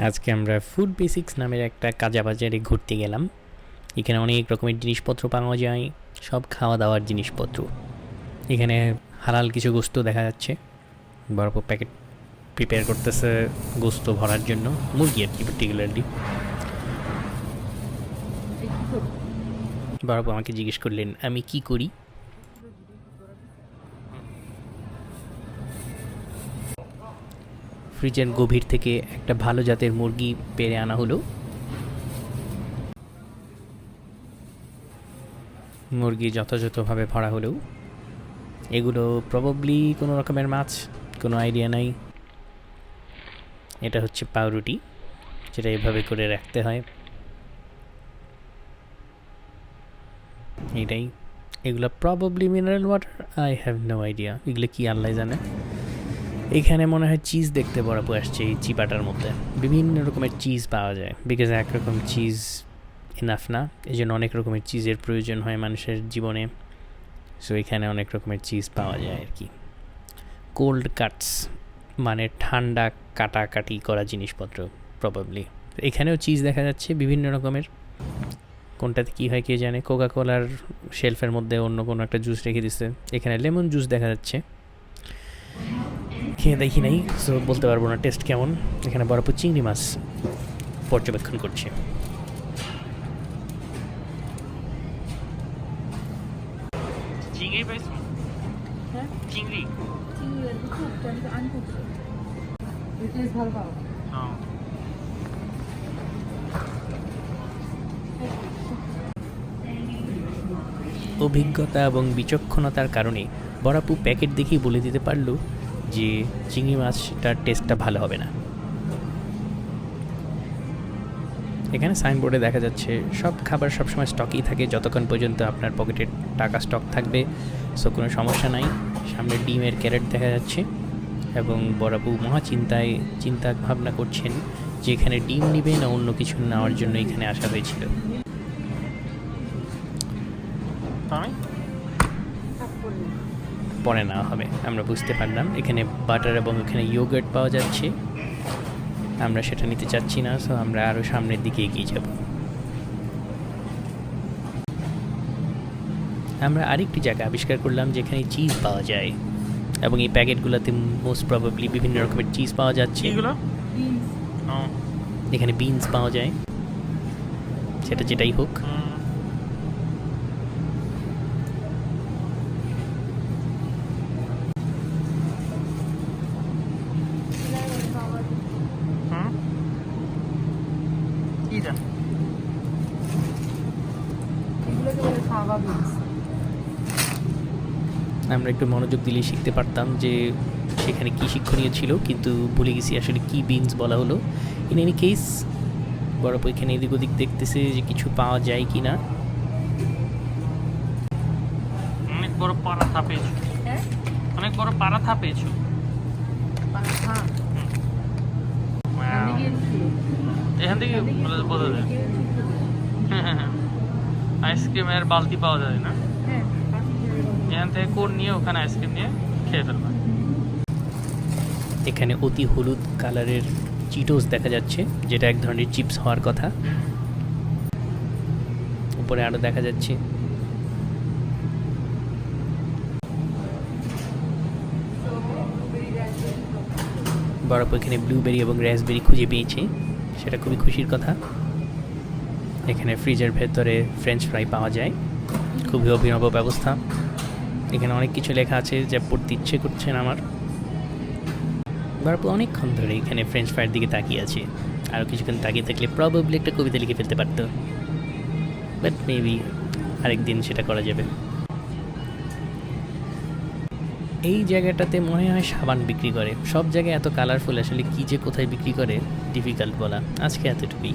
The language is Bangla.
আজকে আমরা ফুড বেসিক্স নামের একটা কাঁচা বাজারে ঘুরতে গেলাম। এখানে অনেক রকমের জিনিসপত্র পাওয়া যায়, সব খাওয়া দাওয়ার জিনিসপত্র। এখানে হালাল কিছু গোস্ত দেখা যাচ্ছে, বরফ প্যাকেট প্রিপেয়ার করতেছে গোস্ত ভরার জন্য, মুরগি আর কি পার্টিকুলারলি। বরফ আমাকে জিজ্ঞেস করলেন আমি কি করি। ফ্রিজের গভীর থেকে একটা ভালো জাতের মুরগি পেরে আনা হলো। মুরগি যথাযথভাবে ভরা হলেও এগুলো প্রবাবলি কোনো রকমের মাছ, কোনো আইডিয়া নাই। এটা হচ্ছে পাউরুটি, যেটা এভাবে করে রাখতে হয়। এটাই, এগুলো probably mineral water, I have no idea এগুলো কি আল্লাহ জানে। এখানে মনে হয় চিজ দেখতে বরাবর আসছে এই চিপাটার মধ্যে। বিভিন্ন রকমের চিজ পাওয়া যায়, বিকজ একরকম চিজ ইনাফ না, এই জন্য অনেক রকমের চিজের প্রয়োজন হয় মানুষের জীবনে। সো এখানে অনেক রকমের চিজ পাওয়া যায় আর কি। কোল্ড কাটস মানে ঠান্ডা কাটাকাটি করা জিনিসপত্র প্রবাবলি। এখানেও চিজ দেখা যাচ্ছে বিভিন্ন রকমের, কোনটাতে কী হয় কে জানে। কোকা কোলার শেলফের মধ্যে অন্য কোনো একটা জুস রেখে দিচ্ছে, এখানে লেমন জুস দেখা যাচ্ছে। খেয়ে দেখি নাই, সো বলতে পারবো না টেস্ট কেমন। এখানে বরফ চিংড়ি মাছ পর্যবেক্ষণ করছে। চিংড়ি পাইছো? হ্যাঁ, চিংড়ি চিংড়ি আর কিছু আমি তো আনতেছি। টেস্ট ভালো পাবো। অভিজ্ঞতা এবং বিচক্ষণতার কারণে বরাপু প্যাকেট দেখেই বলে দিতে পারলো যে চিংড়ি মাছটার টেস্টটা ভালো হবে না। এখানে সাইনবোর্ডে দেখা যাচ্ছে সব খাবার সবসময় স্টকই থাকে যতক্ষণ পর্যন্ত আপনার পকেটে টাকা স্টক থাকবে, সো কোনো সমস্যা নাই। সামনে ডিমের ক্যারেট দেখা যাচ্ছে এবং বরাবু মহা চিন্তা ভাবনা করছেন যে এখানে ডিম নিবে না অন্য কিছু নেওয়ার জন্য এখানে আসা হয়েছিল। পরে নেওয়া হবে আমরা বুঝতে পারলাম। এখানে বাটার এবং এখানে ইয়োগার্ট পাওয়া যাচ্ছে, আমরা সেটা নিতে চাচ্ছি না, সো আমরা আরও সামনের দিকে এগিয়ে যাব। আমরা আরেকটি জায়গা আবিষ্কার করলাম যেখানে চিজ পাওয়া যায় এবং এই প্যাকেটগুলোতে মোস্ট প্রবাবলি বিভিন্ন রকমের চিজ পাওয়া যাচ্ছে। এখানে বিনস পাওয়া যায়, সেটা যেটাই হোক। আমরা একটু মনোযোগ দিলেই শিখতে পারতাম যে সেখানে কী শিক্ষণীয় ছিল, কিন্তু ভুলে গেছি আসলে কি বিনস বলা হলো। ইন এনি কেস বরফ এখানে এদিক ওদিক দেখতেছে যে কিছু পাওয়া যায় কি না। অনেক বড় পারাঠা পেয়েছো? হ্যাঁ, অনেক বড় পারাঠা পেয়েছো? এখান থেকে বোঝা যায় আইসক্রিমের বালতি পাওয়া যায় না? এখান থেকে কোন নিয়ে ওখানে আইসক্রিম নিয়ে খেয়ে ফেলবা। এখানে অতি হলুদ কালারের চিটোস দেখা যাচ্ছে, যেটা এক ধরনের চিপস হওয়ার কথা। উপরে আরও দেখা যাচ্ছে। বরফ এখানে ব্লুবেরি এবং র্যাসবেরি খুঁজে পেয়েছে, সেটা খুবই খুশির কথা। এখানে ফ্রিজের ভেতরে ফ্রেঞ্চ ফ্রাই পাওয়া যায়, খুবই অভিনব ব্যবস্থা। এখানে অনেক কিছু লেখা আছে যা পড়তে ইচ্ছে করছে না আমার। বরফ অনেকক্ষণ ধরে এখানে ফ্রেঞ্চ ফ্রাইয়ের দিকে তাকিয়ে আছে, আরও কিছুক্ষণ তাকিয়ে থাকলে প্রবাবলি একটা কবিতা লিখে ফেলতে পারতো, বাট মেবি আরেকদিন সেটা করা যাবে। এই জায়গাটাতে মনে হয় সাবান বিক্রি করে, সব জায়গায় এত কালারফুল, আসলে কী যে কোথায় বিক্রি করে ডিফিকাল্ট বলা। আজকে এতটুকুই।